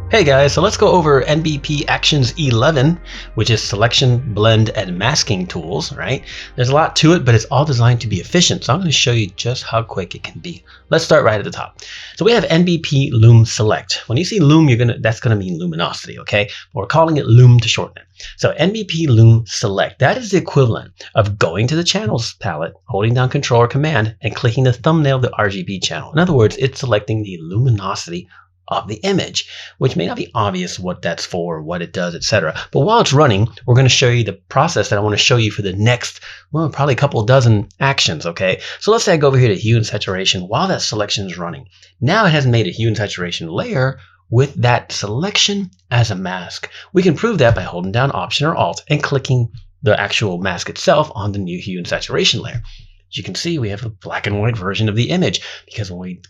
Hey guys, so let's go over NBP Actions 11, which is selection, blend, and masking tools, right? There's a lot to it, but it's all designed to be efficient. So I'm going to show you just how quick it can be. Let's start right at the top. So we have NBP Loom Select. When you see Loom, that's going to mean luminosity, okay? We're calling it Loom to shorten it. So NBP Loom Select, that is the equivalent of going to the channels palette, holding down Control or Command, and clicking the thumbnail of the RGB channel. In other words, it's selecting the luminosity of the image, which may not be obvious what that's for, what it does, etc. But while it's running, we're going to show you the process that I want to show you for the next, well, probably a couple dozen actions, okay? So let's say I go over here to Hue and Saturation while that selection is running. Now it has made a Hue and Saturation layer with that selection as a mask. We can prove that by holding down Option or Alt and clicking the actual mask itself on the new Hue and Saturation layer. As you can see, we have a black and white version of the image because when we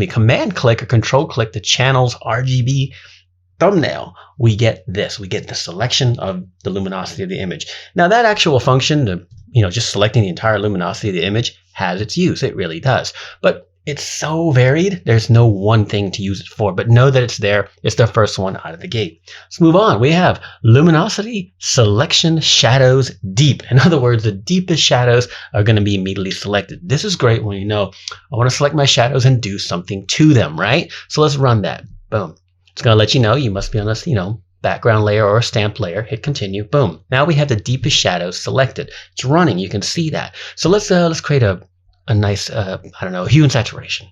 command click or control click the channel's RGB thumbnail, we get this. We get the selection of the luminosity of the image. Now that actual function, just selecting the entire luminosity of the image has its use. It really does. But it's so varied, there's no one thing to use it for, but know that it's there. It's the first one out of the gate. Let's move on. We have Luminosity Selection Shadows Deep. In other words, the deepest shadows are going to be immediately selected. This is great when you know, I want to select my shadows and do something to them, right? So let's run that. Boom. It's going to let you know you must be on this, background layer or a stamp layer. Hit continue. Boom. Now we have the deepest shadows selected. It's running. You can see that. So let's create a nice, hue and saturation.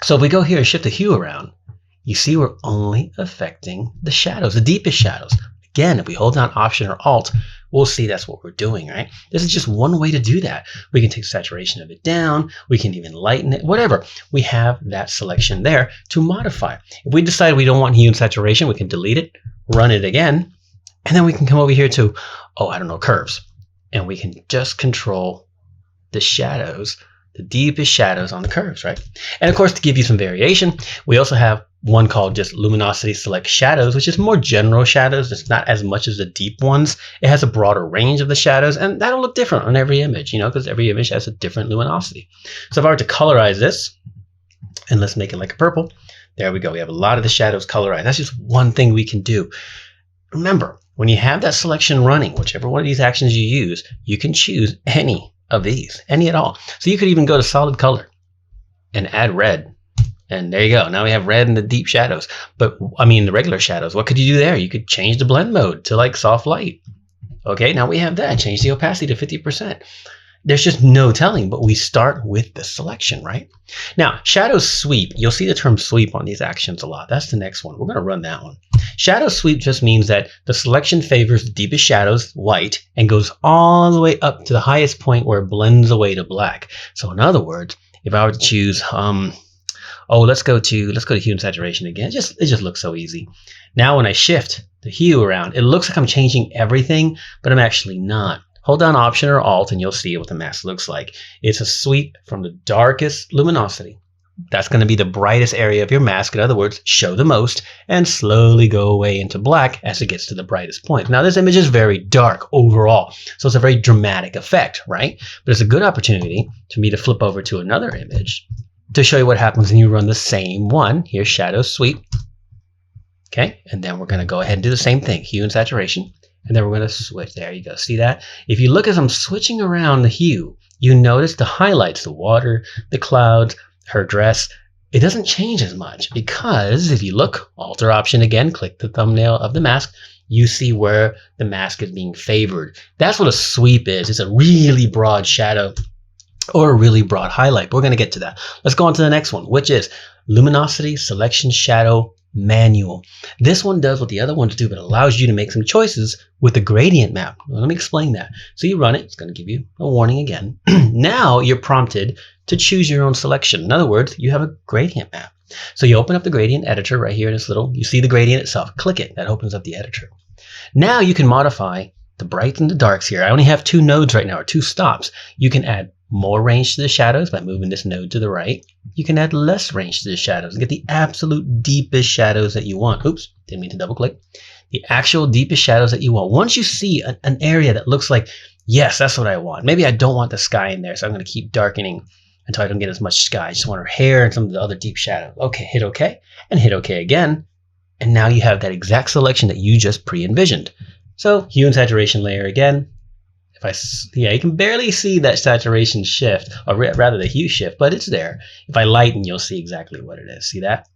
So if we go here and shift the hue around, you see we're only affecting the shadows, the deepest shadows. Again, if we hold down Option or Alt, we'll see that's what we're doing, right? This is just one way to do that. We can take saturation of it down. We can even lighten it, whatever. We have that selection there to modify. If we decide we don't want hue and saturation, we can delete it, run it again, and then we can come over here to, curves. And we can just control the shadows, the deepest shadows on the curves, right? And of course, to give you some variation, we also have one called just Luminosity Select Shadows, which is more general shadows. It's not as much as the deep ones. It has a broader range of the shadows, and that'll look different on every image, because every image has a different luminosity. So if I were to colorize this, and let's make it like a purple, there we go. We have a lot of the shadows colorized. That's just one thing we can do. Remember, when you have that selection running, whichever one of these actions you use, you can choose any of these, any at all. So you could even go to solid color and add red. And there you go. Now we have red in the deep shadows. But the regular shadows, what could you do there? You could change the blend mode to like soft light. Okay, now we have that. Change the opacity to 50%. There's just no telling, but we start with the selection, right? Now, shadow sweep, you'll see the term sweep on these actions a lot. That's the next one. We're going to run that one. Shadow sweep just means that the selection favors the deepest shadows, white, and goes all the way up to the highest point where it blends away to black. So in other words, if I were to choose, let's go to hue and saturation again. It just looks so easy. Now when I shift the hue around, it looks like I'm changing everything, but I'm actually not. Hold down Option or Alt and you'll see what the mask looks like. It's a sweep from the darkest luminosity. That's going to be the brightest area of your mask. In other words, show the most and slowly go away into black as it gets to the brightest point. Now this image is very dark overall, so it's a very dramatic effect, right? But it's a good opportunity for me to flip over to another image to show you what happens when you run the same one. Here's shadow sweep. Okay, and then we're going to go ahead and do the same thing, hue and saturation. And then we're going to switch. There you go. See that? If you look as I'm switching around the hue, you notice the highlights, the water, the clouds, her dress. It doesn't change as much because if you look, Alt or Option again, click the thumbnail of the mask, you see where the mask is being favored. That's what a sweep is. It's a really broad shadow or a really broad highlight. But we're going to get to that. Let's go on to the next one, which is Luminosity Selection Shadow Manual. This one does what the other ones do, but allows you to make some choices with the gradient map. Well, let me explain that. So you run it. It's going to give you a warning again. Now you're prompted to choose your own selection. In other words, you have a gradient map. So you open up the gradient editor right here in this you see the gradient itself. Click it. That opens up the editor. Now you can modify the brights and the darks here. I only have 2 nodes right now, or 2 stops. You can add more range to the shadows by moving this node to the right. You can add less range to the shadows and get the absolute deepest shadows that you want. Oops, didn't mean to double click. The actual deepest shadows that you want. Once you see an area that looks like, yes, that's what I want. Maybe I don't want the sky in there, so I'm going to keep darkening until I don't get as much sky. I just want her hair and some of the other deep shadows. Okay, hit OK, and hit OK again. And now you have that exact selection that you just pre-envisioned. So hue and saturation layer again. Yeah, you can barely see that saturation shift, or rather the hue shift, but it's there. If I lighten, you'll see exactly what it is. See that?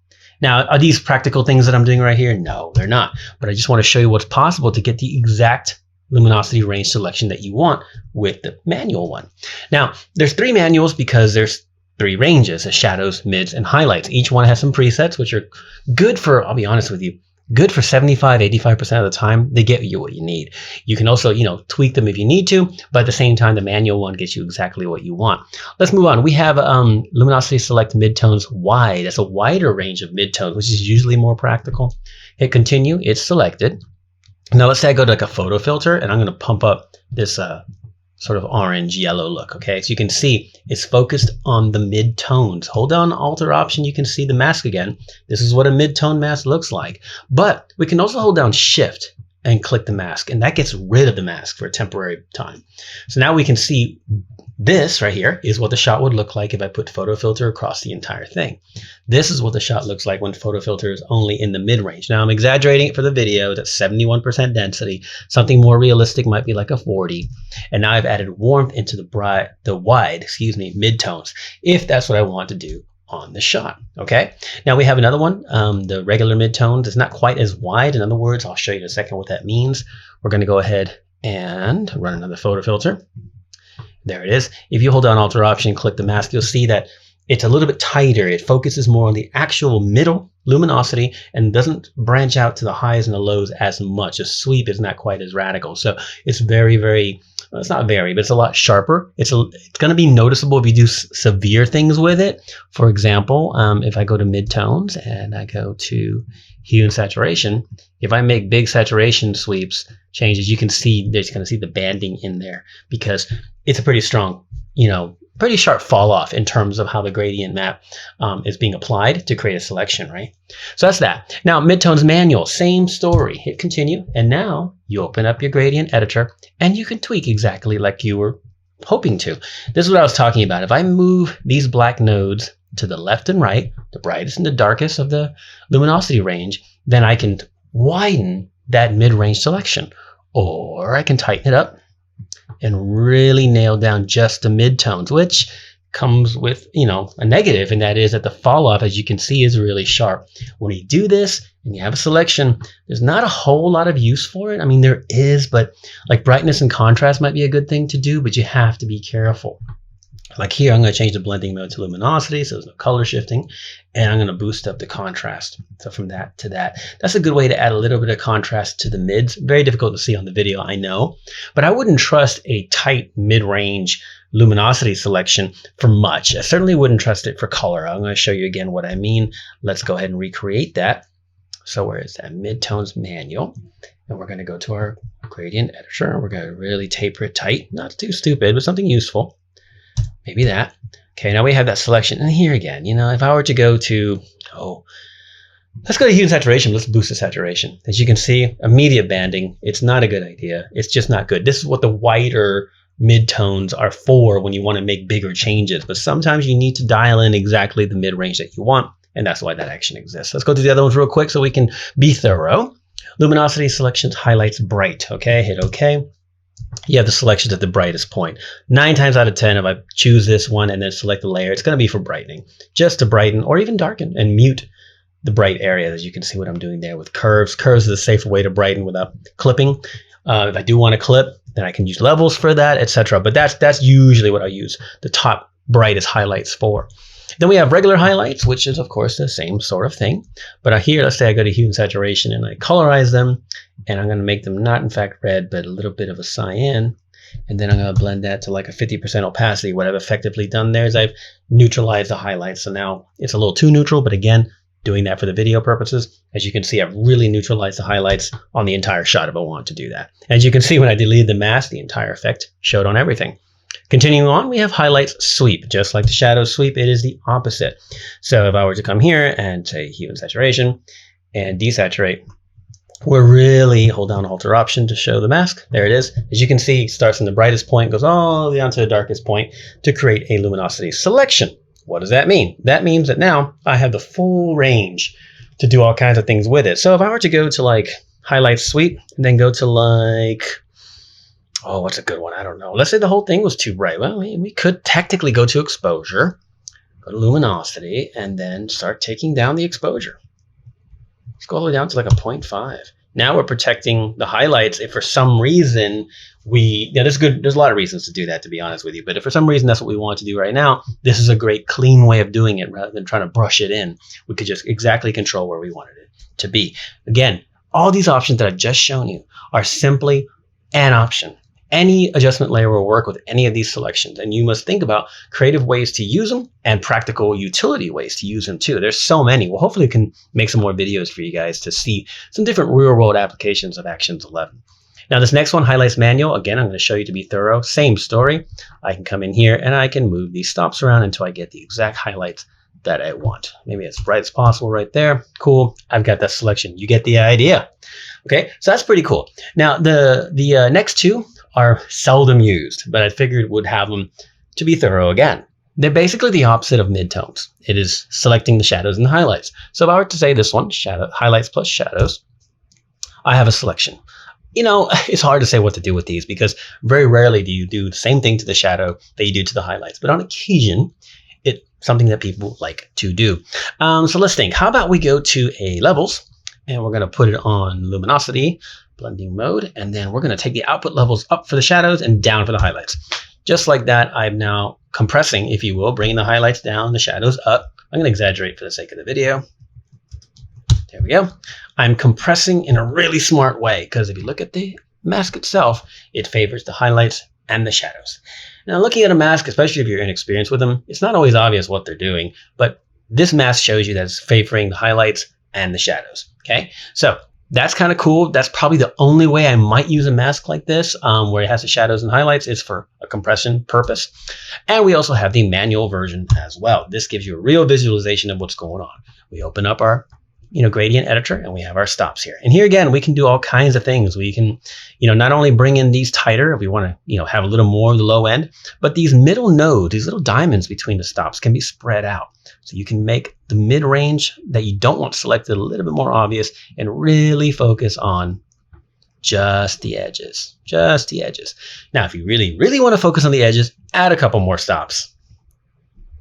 Now, are these practical things that I'm doing right here? No, they're not. But I just want to show you what's possible to get the exact luminosity range selection that you want with the manual one. Now, there's 3 manuals because there's 3 ranges of shadows, mids, and highlights. Each one has some presets, which are good for, I'll be honest with you, good for 75–85% of the time. They get you what you need. You can also, tweak them if you need to, but at the same time, the manual one gets you exactly what you want. Let's move on. We have Luminosity Select Midtones Wide. That's a wider range of midtones, which is usually more practical. Hit continue. It's selected. Now let's say I go to like a photo filter, and I'm going to pump up this sort of orange yellow look. Okay, so you can see it's focused on the mid-tones. Hold down Alter Option, you can see the mask again. This is what a mid-tone mask looks like. But we can also hold down Shift and click the mask, and that gets rid of the mask for a temporary time. So now we can see this right here is what the shot would look like if I put photo filter across the entire thing. This is what the shot looks like when photo filter is only in the mid-range. Now I'm exaggerating it for the video. That's 71% density. Something more realistic might be like a 40. And now I've added warmth into the wide, mid-tones, if that's what I want to do on the shot. Okay. Now we have another one. The regular mid-tones is not quite as wide. In other words, I'll show you in a second what that means. We're going to go ahead and run another photo filter. There it is. If you hold down Alter Option and click the mask, you'll see that it's a little bit tighter. It focuses more on the actual middle luminosity and doesn't branch out to the highs and the lows as much. The sweep is not quite as radical. So it's very, well, it's not very, but it's a lot sharper. It's going to be noticeable if you do severe things with it. For example, if I go to midtones and I go to hue and saturation, if I make big saturation sweeps changes, you can see there's going to see the banding in there because it's a pretty strong, pretty sharp fall off in terms of how the gradient map is being applied to create a selection, right? So that's that. Now, midtones manual, same story. Hit continue, and now you open up your gradient editor, and you can tweak exactly like you were hoping to. This is what I was talking about. If I move these black nodes to the left and right, the brightest and the darkest of the luminosity range, then I can widen that mid-range selection, or I can tighten it up and really nail down just the midtones, which comes with, a negative, and that is that the fall off, as you can see, is really sharp. When you do this and you have a selection, there's not a whole lot of use for it. I mean, there is, but like brightness and contrast might be a good thing to do, but you have to be careful. Like here, I'm going to change the blending mode to luminosity, so there's no color shifting, and I'm going to boost up the contrast. So from that to that, that's a good way to add a little bit of contrast to the mids. Very difficult to see on the video, I know, but I wouldn't trust a tight mid-range luminosity selection for much. I certainly wouldn't trust it for color. I'm going to show you again what I mean. Let's go ahead and recreate that. So where is that? Midtones manual. And we're going to go to our gradient editor. We're going to really taper it tight. Not too stupid, but something useful. Maybe that. Okay, now we have that selection. And here again, if I were to go to, let's go to hue and saturation. Let's boost the saturation. As you can see, immediate banding. It's not a good idea. It's just not good. This is what the wider midtones are for when you want to make bigger changes. But sometimes you need to dial in exactly the mid-range that you want. And that's why that action exists. Let's go through the other ones real quick so we can be thorough. Luminosity Selections highlights bright. Okay, hit OK. You have the selections at the brightest point. 9 times out of 10, if I choose this one and then select the layer, it's going to be for brightening, just to brighten or even darken and mute the bright area. As you can see what I'm doing there with curves. Curves is a safer way to brighten without clipping. If I do want to clip, then I can use levels for that, etc. But that's usually what I use the top brightest highlights for. Then we have regular highlights, which is, of course, the same sort of thing. But here, let's say I go to hue and saturation and I colorize them. And I'm going to make them not, in fact, red, but a little bit of a cyan. And then I'm going to blend that to like a 50% opacity. What I've effectively done there is I've neutralized the highlights. So now it's a little too neutral. But again, doing that for the video purposes. As you can see, I've really neutralized the highlights on the entire shot if I want to do that. As you can see, when I deleted the mask, the entire effect showed on everything. Continuing on, we have highlights sweep. Just like the shadow sweep, it is the opposite. So if I were to come here and say hue and saturation and desaturate, we're really, hold down Alter Option to show the mask. There it is. As you can see, it starts from the brightest point, goes all the way down to the darkest point to create a luminosity selection. What does that mean? That means that now I have the full range to do all kinds of things with it. So if I were to go to like highlight sweep and then go to like, oh, what's a good one? I don't know. Let's say the whole thing was too bright. Well, we could technically go to exposure, go to luminosity, and then start taking down the exposure. Let's go all the way down to like a 0.5. Now we're protecting the highlights. If for some reason there's a lot of reasons to do that, to be honest with you. But if for some reason that's what we want to do right now, this is a great clean way of doing it rather than trying to brush it in. We could just exactly control where we wanted it to be. Again, all these options that I've just shown you are simply an option. Any adjustment layer will work with any of these selections, and you must think about creative ways to use them and practical utility ways to use them too. There's so many. Well, hopefully we can make some more videos for you guys to see some different real-world applications of Actions 11. Now this next one, highlights manual. Again, I'm going to show you to be thorough. Same story. I can come in here and I can move these stops around until I get the exact highlights that I want. Maybe as bright as possible right there. Cool. I've got that selection. You get the idea. Okay, so that's pretty cool. Now the next two are seldom used, but I figured would have them to be thorough again. They're basically the opposite of midtones. It is selecting the shadows and the highlights. So if I were to say this one, highlights plus shadows, I have a selection. You know, it's hard to say what to do with these because very rarely do you do the same thing to the shadow that you do to the highlights. But on occasion, it's something that people like to do. So let's think. How about we go to a levels and we're going to put it on luminosity blending mode, and then we're going to take the output levels up for the shadows and down for the highlights. Just like that, I'm now compressing, if you will, bringing the highlights down, the shadows up. I'm going to exaggerate for the sake of the video. There we go. I'm compressing in a really smart way because if you look at the mask itself, it favors the highlights and the shadows. Now, looking at a mask, especially if you're inexperienced with them, it's not always obvious what they're doing, but this mask shows you that it's favoring the highlights and the shadows. Okay, so that's kind of cool. That's probably the only way I might use a mask like this, where it has the shadows and highlights, is for a compression purpose. And we also have the manual version as well. This gives you a real visualization of what's going on. We open up our gradient editor and we have our stops here. And here again, we can do all kinds of things. We can, not only bring in these tighter if we want to, have a little more of the low end, but these middle nodes, these little diamonds between the stops can be spread out. So you can make the mid-range that you don't want selected a little bit more obvious and really focus on just the edges, Now, if you really, really want to focus on the edges, add a couple more stops.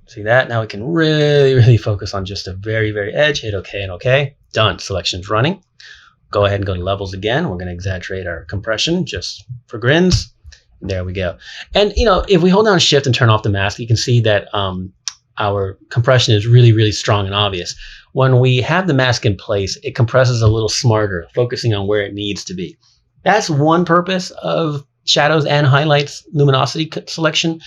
See that? Now we can really, really focus on just a very, very edge. Hit OK and OK. Done. Selection's running. Go ahead and go to levels again. We're going to exaggerate our compression just for grins. There we go. And, if we hold down Shift and turn off the mask, you can see that our compression is really, really strong and obvious. When we have the mask in place, it compresses a little smarter, focusing on where it needs to be. That's one purpose of shadows and highlights luminosity selection.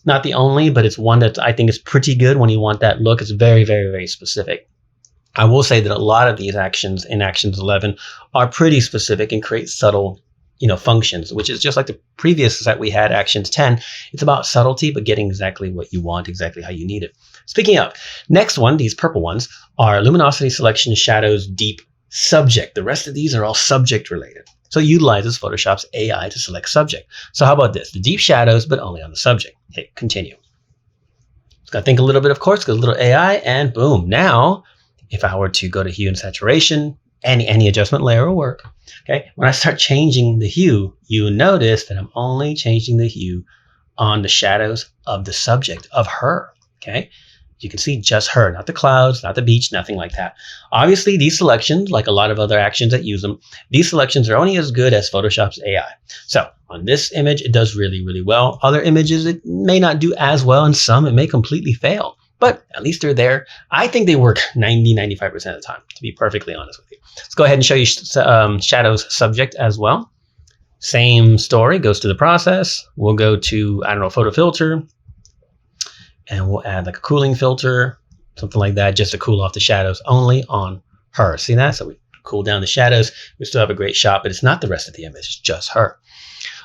Not the only, but it's one that I think is pretty good when you want that look. It's very, very, very specific. I will say that a lot of these actions in Actions 11 are pretty specific and create subtle functions, which is just like the previous set we had, Actions 10. It's about subtlety, but getting exactly what you want, exactly how you need it. Speaking of, next one, these purple ones, are Luminosity Selection Shadows Deep Subject. The rest of these are all subject related. So it utilizes Photoshop's AI to select subject. So how about this? The deep shadows, but only on the subject. Hit continue. It's got to think a little bit, of course, got a little AI, and boom. Now, if I were to go to Hue and Saturation, any adjustment layer will work. Okay, when I start changing the hue, you notice that I'm only changing the hue on the shadows of the subject, of her. Okay, you can see just her, not the clouds, not the beach, nothing like that. Obviously, these selections, like a lot of other actions that use them, these selections are only as good as Photoshop's AI. So on this image, it does really, really well. Other images, it may not do as well, and some it may completely fail. But at least they're there. I think they work 90–95% of the time, to be perfectly honest with you. Let's go ahead and show you shadows subject as well. Same story, goes to the process. We'll go to, photo filter. And we'll add like a cooling filter, something like that, just to cool off the shadows only on her. See that? So we cool down the shadows. We still have a great shot, but it's not the rest of the image. It's just her.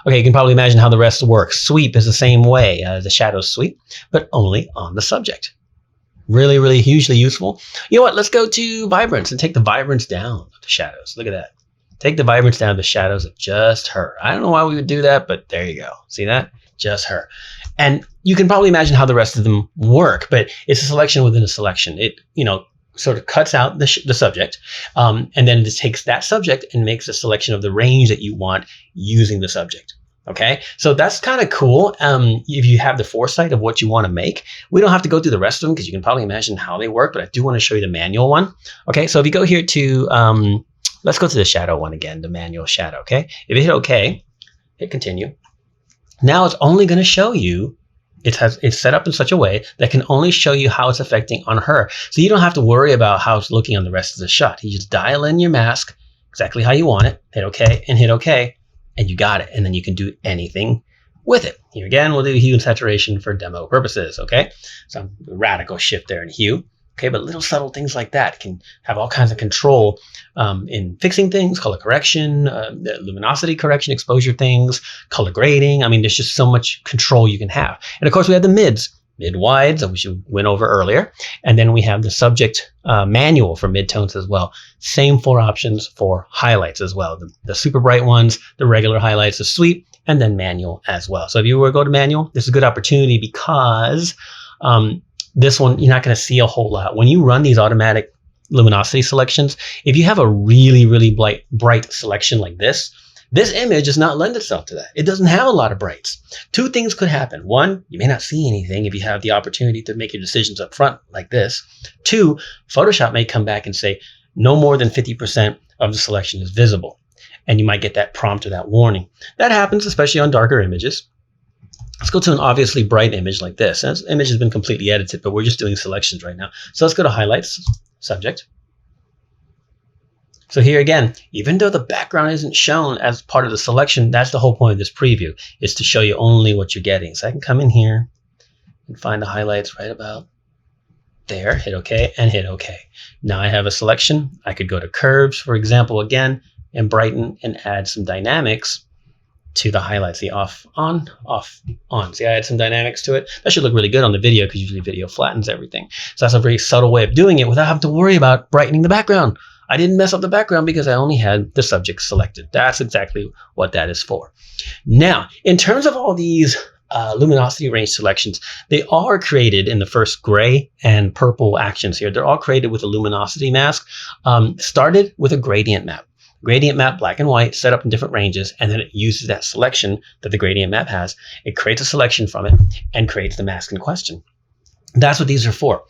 Okay, you can probably imagine how the rest works. Sweep is the same way as the shadows sweep, but only on the subject. Really, really hugely useful. You know what? Let's go to vibrance and take the vibrance down of the shadows. Look at that. Take the vibrance down of the shadows of just her. I don't know why we would do that, but there you go. See that? Just her. And you can probably imagine how the rest of them work, but it's a selection within a selection. It, sort of cuts out the subject, and then it takes that subject and makes a selection of the range that you want using the subject. Okay, so that's kind of cool. If you have the foresight of what you want to make, we don't have to go through the rest of them because you can probably imagine how they work, but I do want to show you the manual one. Okay, so if you go here to, let's go to the shadow one again, the manual shadow. Okay, if you hit OK, hit continue. Now it's only going to show you, it's set up in such a way that can only show you how it's affecting on her. So you don't have to worry about how it's looking on the rest of the shot. You just dial in your mask exactly how you want it, hit OK and hit OK. And you got it. And then you can do anything with it. Here again, we'll do hue and saturation for demo purposes. Okay. Some radical shift there in hue. Okay. But little subtle things like that can have all kinds of control in fixing things, color correction, luminosity correction, exposure things, color grading. I mean, there's just so much control you can have. And of course, we have the mid-wides, which we went over earlier. And then we have the subject manual for midtones as well. Same 4 options for highlights as well. The super bright ones, the regular highlights, the sweep, and then manual as well. So if you were to go to manual, this is a good opportunity because this one, you're not going to see a whole lot. When you run these automatic luminosity selections, if you have a really, really bright selection like this image does not lend itself to that. It doesn't have a lot of brights. 2 things could happen. 1, you may not see anything if you have the opportunity to make your decisions up front like this. 2, Photoshop may come back and say no more than 50% of the selection is visible. And you might get that prompt or that warning. That happens especially on darker images. Let's go to an obviously bright image like this. This image has been completely edited, but we're just doing selections right now. So let's go to highlights, subject. So here again, even though the background isn't shown as part of the selection, that's the whole point of this preview, is to show you only what you're getting. So I can come in here and find the highlights right about there, hit OK, and hit OK. Now I have a selection. I could go to curves, for example, again, and brighten and add some dynamics to the highlights, the off, on, off, on. See, I add some dynamics to it. That should look really good on the video because usually video flattens everything. So that's a very subtle way of doing it without having to worry about brightening the background. I didn't mess up the background because I only had the subject selected. That's exactly what that is for. Now, in terms of all these luminosity range selections, they all are created in the first gray and purple actions here. They're all created with a luminosity mask, started with a gradient map. Gradient map, black and white, set up in different ranges, and then it uses that selection that the gradient map has. It creates a selection from it and creates the mask in question. That's what these are for.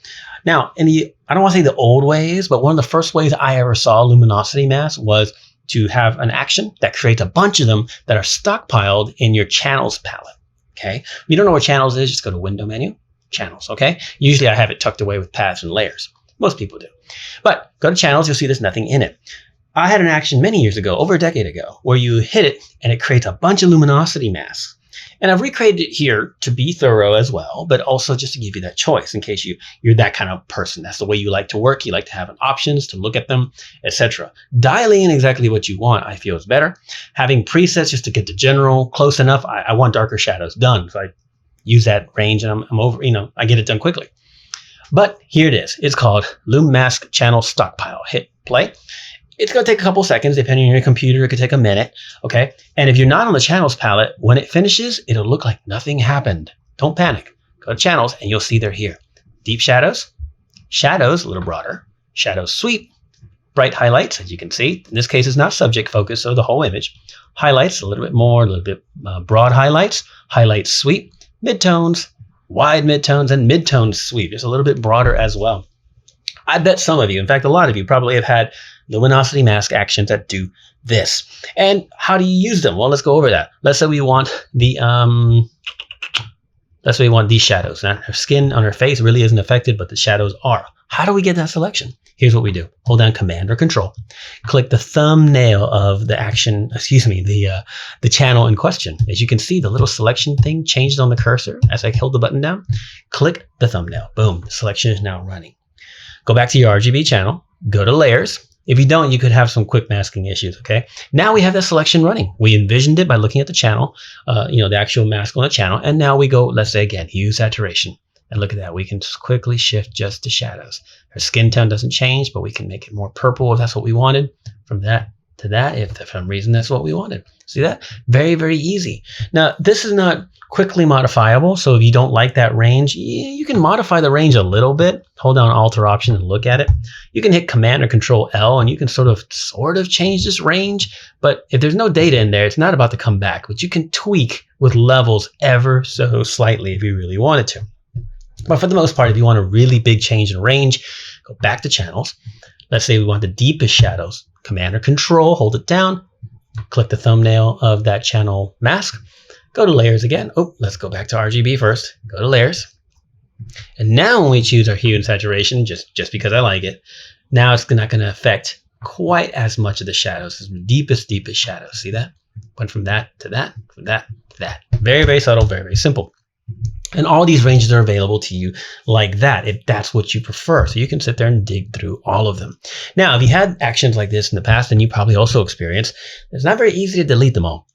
Now, in the, I don't want to say the old ways, but one of the first ways I ever saw luminosity mask was to have an action that creates a bunch of them that are stockpiled in your channels palette. Okay. If you don't know what channels is, just go to window menu, channels. Okay. Usually I have it tucked away with paths and layers. Most people do. But go to channels, you'll see there's nothing in it. I had an action many years ago, over a decade ago, where you hit it and it creates a bunch of luminosity masks. And I've recreated it here to be thorough as well, but also just to give you that choice in case you're that kind of person. That's the way you like to work. You like to have options to look at them, etc. Dialing in exactly what you want, I feel, is better. Having presets just to get the general close enough. I want darker shadows done, so I use that range and I'm over. I get it done quickly. But here it is. It's called Loom Mask Channel Stockpile. Hit play. It's going to take a couple seconds, depending on your computer. It could take a minute, okay? And if you're not on the channels palette, when it finishes, it'll look like nothing happened. Don't panic. Go to channels, and you'll see they're here. Deep shadows, shadows, a little broader, shadows sweep, bright highlights, as you can see. In this case, it's not subject focus, so the whole image. Highlights, a little bit more, a little bit broad highlights, highlights sweep, midtones, wide midtones, and midtones sweep. It's a little bit broader as well. I bet some of you, in fact, a lot of you probably have had luminosity mask actions that do this. And how do you use them? Well, let's go over that. Let's say we want the these shadows. Now, her skin on her face really isn't affected, but the shadows are. How do we get that selection? Here's what we do. Hold down Command or Control. Click the thumbnail of the action, the channel in question. As you can see, the little selection thing changed on the cursor as I held the button down. Click the thumbnail. Boom. The selection is now running. Go back to your RGB channel. Go to Layers. If you don't, you could have some quick masking issues, okay? Now we have that selection running. We envisioned it by looking at the channel, the actual mask on the channel. And now we go, let's say again, Hue Saturation. And look at that. We can just quickly shift just the shadows. Her skin tone doesn't change, but we can make it more purple if that's what we wanted. From that to that, if for some reason that's what we wanted. See that? Very, very easy. Now, this is not quickly modifiable, so if you don't like that range, you can modify the range a little bit. Hold down Alt or Option and look at it. You can hit Command or Control L and you can sort of change this range, but if there's no data in there, it's not about to come back, but you can tweak with levels ever so slightly if you really wanted to. But for the most part, if you want a really big change in range, go back to channels. Let's say we want the deepest shadows. Command or Control, hold it down, click the thumbnail of that channel mask, go to layers again. Oh, let's go back to RGB first. Go to layers. And now when we choose our hue and saturation, just because I like it, now it's not going to affect quite as much of the shadows as the deepest shadows. See that? Went from that to that, from that to that. Very, very subtle, very, very simple. And all these ranges are available to you like that, if that's what you prefer. So you can sit there and dig through all of them. Now, if you had actions like this in the past, and you probably also experienced, it's not very easy to delete them all.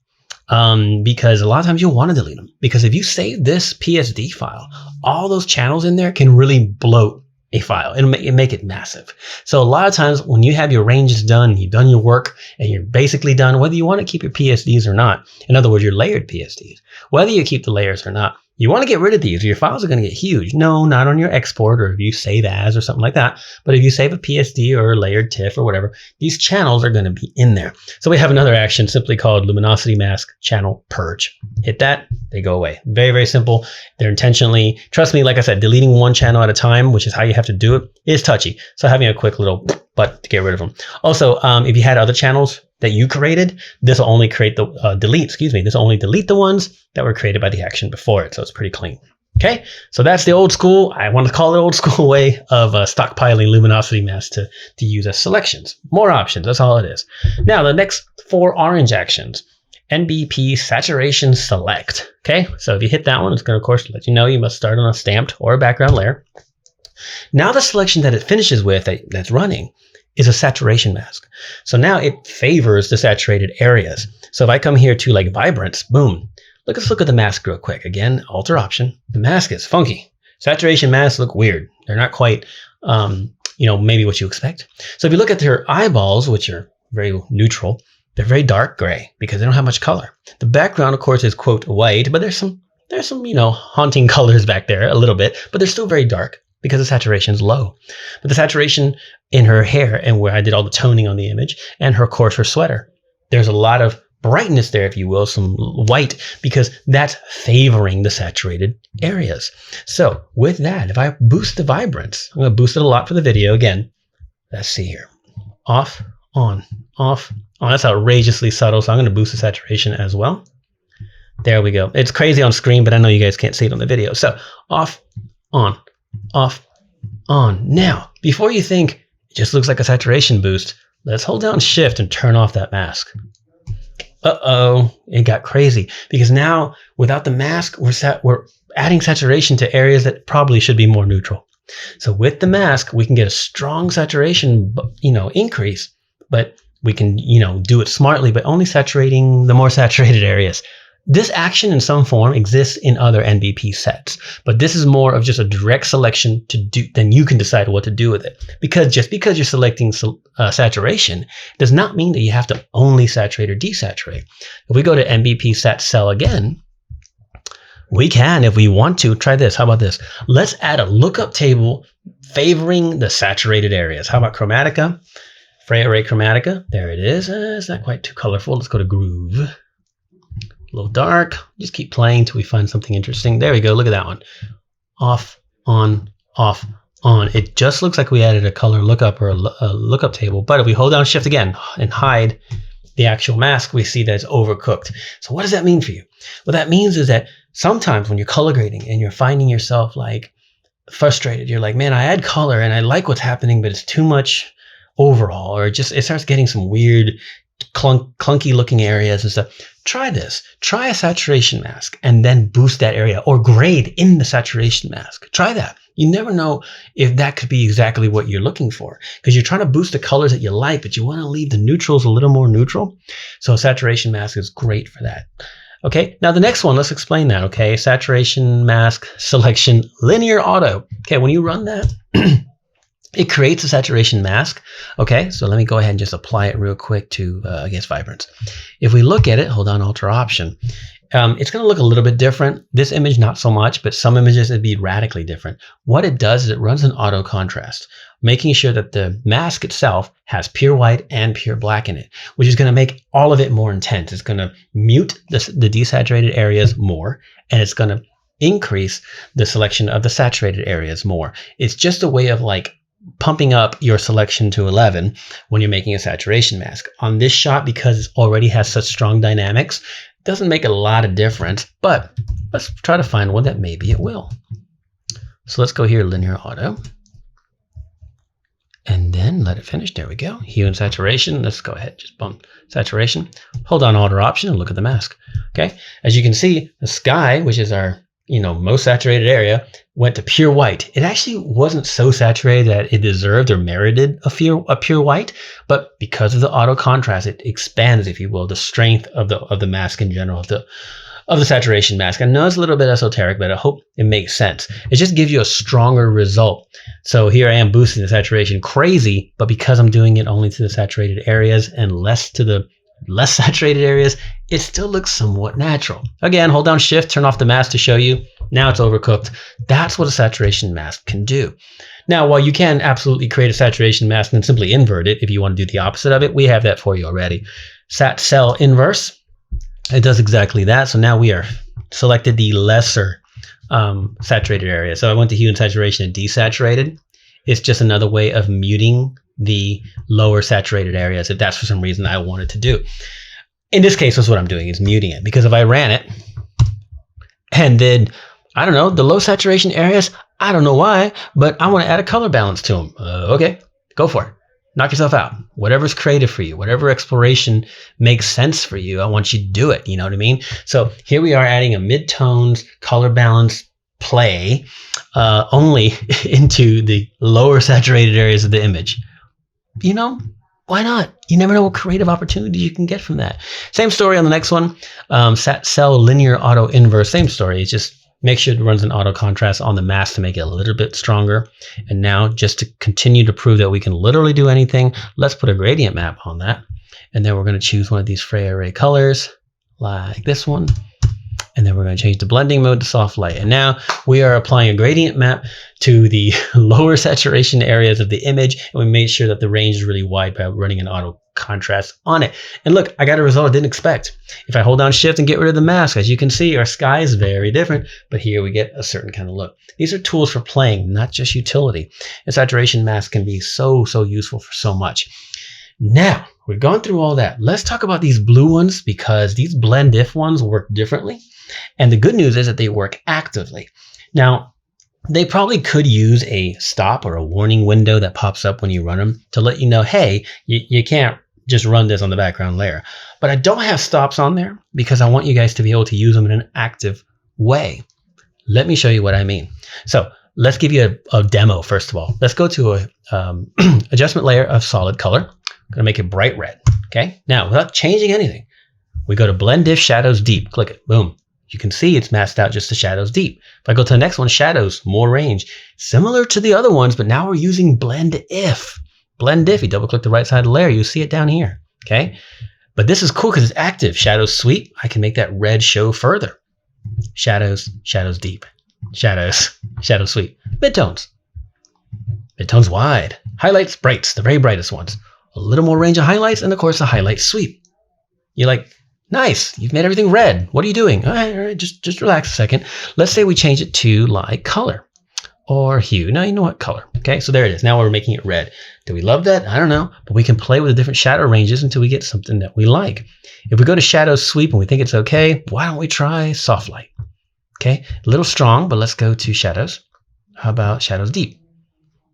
Because a lot of times you'll want to delete them. Because if you save this PSD file, all those channels in there can really bloat a file and make it massive. So a lot of times when you have your ranges done, you've done your work, and you're basically done, whether you want to keep your PSDs or not, in other words, your layered PSDs, whether you keep the layers or not, you want to get rid of these or your files are going to get huge. No, not on your export or if you save as or something like that. But if you save a PSD or a layered TIFF or whatever, these channels are going to be in there. So we have another action simply called Luminosity Mask Channel Purge. Hit that, they go away. Very, very simple. They're intentionally, trust me, like I said, deleting one channel at a time, which is how you have to do it, is touchy. So having a quick little button to get rid of them. Also, if you had other channels that you created, this will only create the this will only delete the ones that were created by the action before it. So it's pretty clean. Okay, so that's the old school, I want to call it old school way of stockpiling luminosity masks to use as selections. More options, that's all it is. Now the next 4 orange actions, NBP Saturation Select. Okay, so if you hit that one, it's going to, of course, let you know you must start on a stamped or a background layer. Now the selection that it finishes with, that's running, is a saturation mask. So now it favors the saturated areas. So if I come here to like vibrance, boom, let's look at the mask real quick. Again, Alt or Option. The mask is funky. Saturation masks look weird. They're not quite, maybe what you expect. So if you look at their eyeballs, which are very neutral, they're very dark gray because they don't have much color. The background, of course, is quote white, but there's some haunting colors back there a little bit, but they're still very dark because the saturation is low. But the saturation in her hair and where I did all the toning on the image and her sweater, there's a lot of brightness there, if you will, some white, because that's favoring the saturated areas. So with that, if I boost the vibrance, I'm going to boost it a lot for the video. Again, let's see here. Off, on, off, on. That's outrageously subtle, so I'm going to boost the saturation as well. There we go. It's crazy on screen, but I know you guys can't see it on the video. So off, on, off, on. Now, before you think it just looks like a saturation boost, let's hold down Shift and turn off that mask. Uh-oh, it got crazy because now without the mask, we're adding saturation to areas that probably should be more neutral. So with the mask, we can get a strong saturation, increase, but we can, do it smartly, but only saturating the more saturated areas. This action in some form exists in other NBP sets, but this is more of just a direct selection to do, then you can decide what to do with it. Because just because you're selecting saturation does not mean that you have to only saturate or desaturate. If we go to NBP Sat Cell again, we can, if we want to, try this. How about this? Let's add a lookup table favoring the saturated areas. How about Chromatica? Array Chromatica. There it is. It's not quite too colorful. Let's go to Groove. A little dark. Just keep playing till we find something interesting. There we go. Look at that one. Off, on, off, on. It just looks like we added a color lookup or a lookup table. But if we hold down Shift again and hide the actual mask, we see that it's overcooked. So what does that mean for you? What that means is that sometimes when you're color grading and you're finding yourself like frustrated, you're like, man, I add color and I like what's happening, but it's too much overall, or it starts getting some weird clunky looking areas and stuff. Try this. Try a saturation mask and then boost that area or grade in the saturation mask. Try that. You never know if that could be exactly what you're looking for because you're trying to boost the colors that you like, but you want to leave the neutrals a little more neutral. So a saturation mask is great for that. Okay, now the next one, let's explain that. Okay, saturation mask selection linear auto. Okay, when you run that, it creates a saturation mask. Okay, so let me go ahead and just apply it real quick to, I guess, vibrance. If we look at it, hold on, Alt or Option, it's going to look a little bit different. This image, not so much, but some images, it'd be radically different. What it does is it runs an auto contrast, making sure that the mask itself has pure white and pure black in it, which is going to make all of it more intense. It's going to mute the desaturated areas more, and it's going to increase the selection of the saturated areas more. It's just a way of like pumping up your selection to 11 when you're making a saturation mask. On this shot, because it already has such strong dynamics, it doesn't make a lot of difference, but let's try to find one that maybe it will. So let's go here, linear auto, and then let it finish. There we go. Hue and saturation. Let's go ahead, just bump saturation. Hold on Alt or Option and look at the mask. Okay, as you can see, the sky, which is our most saturated area, went to pure white. It actually wasn't so saturated that it deserved or merited a pure white, but because of the auto contrast, it expands, if you will, the strength of the mask in general, of the saturation mask. I know it's a little bit esoteric, but I hope it makes sense. It just gives you a stronger result. So here I am boosting the saturation crazy, but because I'm doing it only to the saturated areas and less to the less saturated areas, it still looks somewhat natural. Again, hold down Shift, turn off the mask to show you. Now it's overcooked. That's what a saturation mask can do. Now, while you can absolutely create a saturation mask and simply invert it if you want to do the opposite of it, we have that for you already. Sat cell inverse, it does exactly that. So now we are selected the lesser saturated area. So I went to hue and saturation and desaturated. It's just another way of muting the lower saturated areas if that's for some reason I wanted to do. In this case, that's what I'm doing, is muting it, because if I ran it and then, I don't know, the low saturation areas, I don't know why, but I want to add a color balance to them. Okay, go for it. Knock yourself out. Whatever's creative for you, whatever exploration makes sense for you, I want you to do it. You know what I mean? So here we are adding a mid-tones color balance play only into the lower saturated areas of the image. Why not? You never know what creative opportunity you can get from that. Same story on the next one. Sat cell linear auto inverse, same story. It's just make sure it runs an auto contrast on the mask to make it a little bit stronger. And now, just to continue to prove that we can literally do anything, let's put a gradient map on that. And then we're going to choose one of these fray array colors like this one. And then we're going to change the blending mode to soft light. And now we are applying a gradient map to the lower saturation areas of the image. And we made sure that the range is really wide by running an auto contrast on it. And look, I got a result I didn't expect. If I hold down Shift and get rid of the mask, as you can see, our sky is very different. But here we get a certain kind of look. These are tools for playing, not just utility. And saturation mask can be so useful for so much. Now, we've gone through all that. Let's talk about these blue ones, because these blend if ones work differently. And the good news is that they work actively. Now, they probably could use a stop or a warning window that pops up when you run them to let you know, hey, you can't just run this on the background layer. But I don't have stops on there because I want you guys to be able to use them in an active way. Let me show you what I mean. So let's give you a demo first of all. Let's go to a adjustment layer of solid color. I'm going to make it bright red. Okay. Now, without changing anything, we go to Blend If Shadows Deep. Click it. Boom. You can see it's masked out just to shadows deep. If I go to the next one, shadows, more range. Similar to the other ones, but now we're using Blend If. Blend If, you double click the right side of the layer, you see it down here, okay? But this is cool because it's active. Shadows sweep, I can make that red show further. Shadows, shadows deep. Shadows, shadows sweep. Midtones. Midtones wide. Highlights, brights, the very brightest ones. A little more range of highlights, and of course the highlight sweep. You're like, nice, you've made everything red. What are you doing? All right, just relax a second. Let's say we change it to like color or hue. Now you know what, color. Okay, so there it is. Now we're making it red. Do we love that? I don't know, but we can play with the different shadow ranges until we get something that we like. If we go to shadow sweep and we think it's okay, why don't we try soft light? Okay, a little strong, but let's go to shadows. How about shadows deep?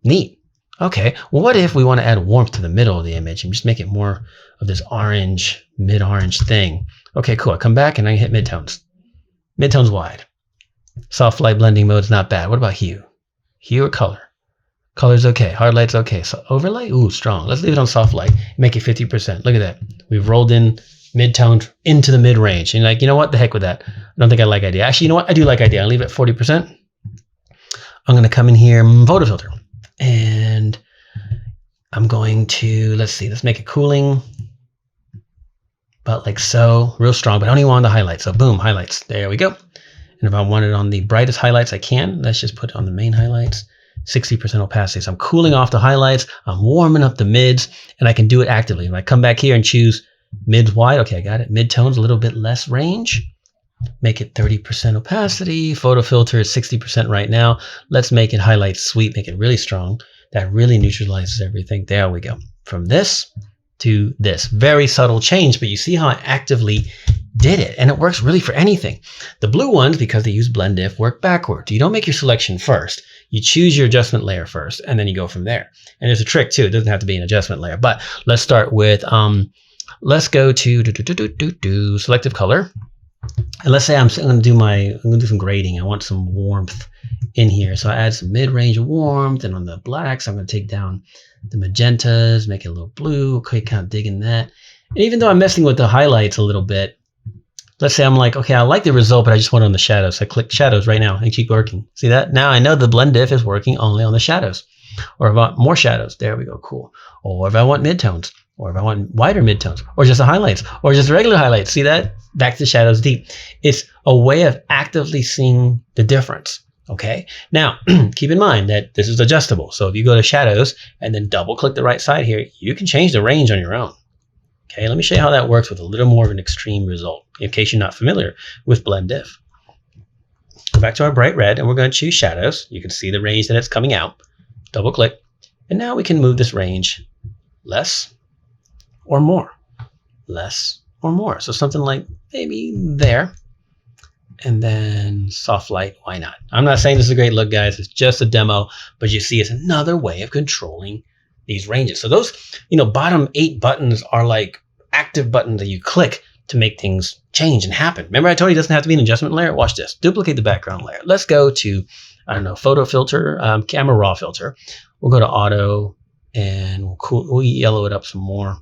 Neat. Okay, well, what if we want to add warmth to the middle of the image and just make it more of this orange, mid-orange thing? Okay, cool. I come back and I hit midtones. Midtones wide. Soft light blending mode is not bad. What about hue? Hue or color? Color's okay. Hard light's okay. So overlay? Ooh, strong. Let's leave it on soft light. Make it 50%. Look at that. We've rolled in mid-tone into the mid-range. And you're like, you know what? The heck with that. I don't think I like idea. Actually, you know what? I do like idea. I'll leave it at 40%. I'm going to come in here, photo filter. And I'm going to, let's see, let's make it cooling. About like so, real strong, but I don't even want the highlights. So boom, highlights. There we go. And if I want it on the brightest highlights I can, let's just put it on the main highlights. 60% opacity. So I'm cooling off the highlights. I'm warming up the mids, and I can do it actively. When I come back here and choose mids wide, okay, I got it. Midtones, a little bit less range. Make it 30% opacity. Photo filter is 60% right now. Let's make it highlight sweep, make it really strong. That really neutralizes everything. There we go. From this to this. Very subtle change, but you see how I actively did it, and it works really for anything. The blue ones, because they use blend if, work backwards. You don't make your selection first. You choose your adjustment layer first, and then you go from there. And there's a trick too. It doesn't have to be an adjustment layer, but let's start with, let's go to selective color. And let's say I'm going to do some grading. I want some warmth in here. So I add some mid-range warmth, and on the blacks, I'm going to take down the magentas, make it a little blue. Okay, kind of digging that. And even though I'm messing with the highlights a little bit, let's say I'm like, okay, I like the result, but I just want it on the shadows. So I click shadows right now and keep working. See that? Now I know the blend if is working only on the shadows. Or if I want more shadows, there we go, cool. Or if I want midtones, or if I want wider midtones, or just the highlights, or just regular highlights. See that? Back to shadows deep. It's a way of actively seeing the difference. Okay. Now, keep in mind that this is adjustable. So if you go to shadows and then double click the right side here, you can change the range on your own. Okay. Let me show you how that works with a little more of an extreme result in case you're not familiar with blend if. Go back to our bright red and we're going to choose shadows. You can see the range that it's coming out. Double click. And now we can move this range less or more, less or more. So something like maybe there. And then soft light, why not? I'm not saying this is a great look, guys. It's just a demo, but you see it's another way of controlling these ranges. So those, bottom 8 buttons are like active buttons that you click to make things change and happen. Remember I told you it doesn't have to be an adjustment layer? Watch this. Duplicate the background layer. Let's go to, I don't know, photo filter, camera raw filter. We'll go to auto and we'll yellow it up some more.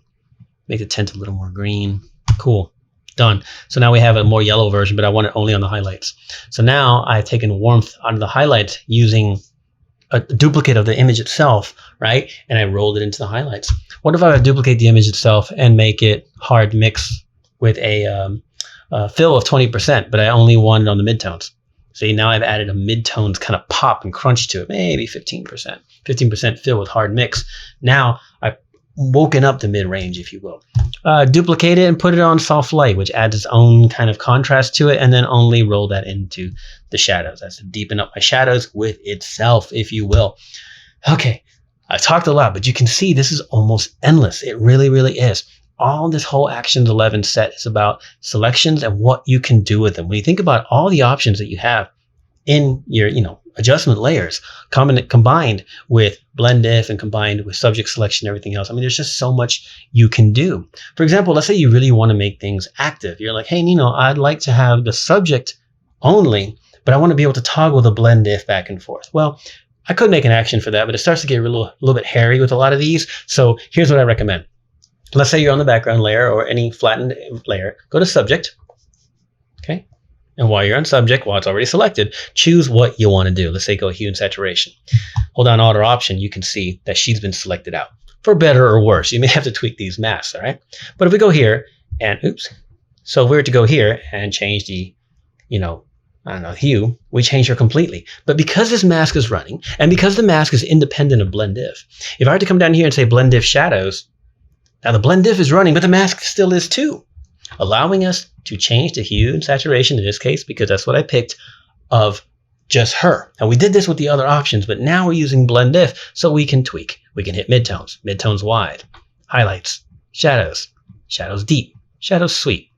Make the tint a little more green. Cool. Done. So now we have a more yellow version, but I want it only on the highlights. So now I've taken warmth out of the highlights using a duplicate of the image itself, right? And I rolled it into the highlights. What if I duplicate the image itself and make it hard mix with a fill of 20%, but I only want it on the midtones? See, now I've added a midtones kind of pop and crunch to it, maybe 15%. 15% fill with hard mix. Now I've woken up the mid-range, if you will. Duplicate it and put it on soft light, which adds its own kind of contrast to it, and then only roll that into the shadows. That's to deepen up my shadows with itself, if you will. Okay, I talked a lot, but you can see this is almost endless. It really, really is. All this whole Actions 11 set is about selections and what you can do with them. When you think about all the options that you have in your, adjustment layers, combined with blend if and combined with subject selection and everything else. I mean, there's just so much you can do. For example, let's say you really want to make things active. You're like, hey, Nino, I'd like to have the subject only, but I want to be able to toggle the blend if back and forth. Well, I could make an action for that, but it starts to get a little bit hairy with a lot of these. So here's what I recommend. Let's say you're on the background layer or any flattened layer. Go to subject. Okay. And while you're on subject, while it's already selected, choose what you want to do. Let's say go Hue and Saturation. Hold down Auto Option. You can see that she's been selected out. For better or worse, you may have to tweak these masks, all right? But if we go here and, so if we were to go here and change the, hue, we change her completely. But because this mask is running, and because the mask is independent of blend if I were to come down here and say blend if shadows, now the blend if is running, but the mask still is too, allowing us to change the hue and saturation in this case, because that's what I picked, of just her. And we did this with the other options, but now we're using blend if, so we can tweak. We can hit midtones wide, highlights, shadows deep, shadows sweep,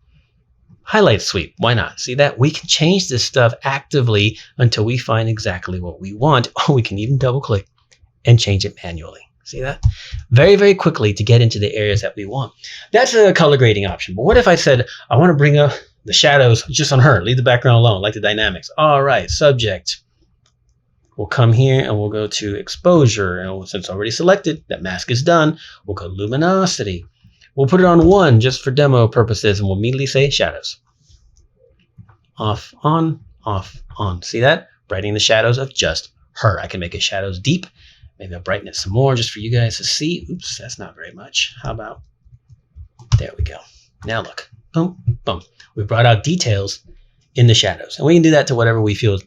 highlights sweep. Why not? See that? We can change this stuff actively until we find exactly what we want. Or we can even double click and change it manually. See that? Very, very quickly to get into the areas that we want. That's a color grading option. But what if I said, I want to bring up the shadows just on her, leave the background alone, like the dynamics. All right, subject. We'll come here and we'll go to exposure. And since it's already selected, that mask is done. We'll go luminosity. We'll put it on 1 just for demo purposes, and we'll immediately say shadows. Off, on, off, on. See that? Brightening the shadows of just her. I can make it shadows deep Maybe I'll brighten it some more just for you guys to see. Oops, that's not very much. How about, there we go. Now look, boom, boom. We brought out details in the shadows. And we can do that to whatever we feel,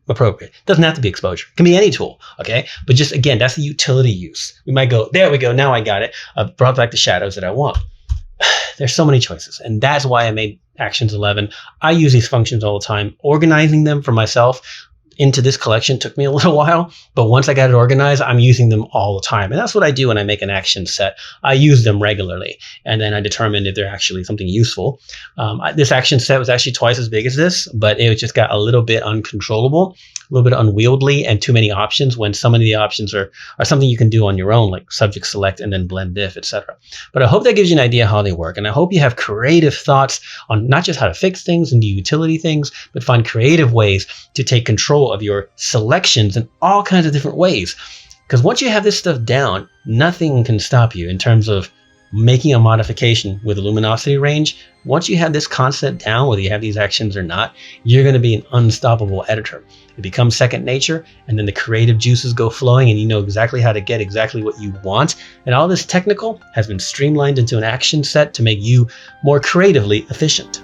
appropriate. It doesn't have to be exposure. It can be any tool, okay? But just, again, that's the utility use. We might go, there we go, now I got it. I've brought back the shadows that I want. There's so many choices. And that's why I made Actions 11. I use these functions all the time. Organizing them for myself into this collection took me a little while, but once I got it organized, I'm using them all the time. And that's what I do when I make an action set. I use them regularly, and then I determine if they're actually something useful. This action set was actually twice as big as this, but it just got a little bit uncontrollable, a little bit unwieldy, and too many options when some of the options are something you can do on your own, like subject select and then blend if, etc. But I hope that gives you an idea how they work, and I hope you have creative thoughts on not just how to fix things and do utility things, but find creative ways to take control of your selections in all kinds of different ways. Because once you have this stuff down, nothing can stop you in terms of making a modification with a luminosity range. Once you have this concept down, whether you have these actions or not, you're going to be an unstoppable editor. It becomes second nature, and then the creative juices go flowing, and you know exactly how to get exactly what you want. And all this technical has been streamlined into an action set to make you more creatively efficient.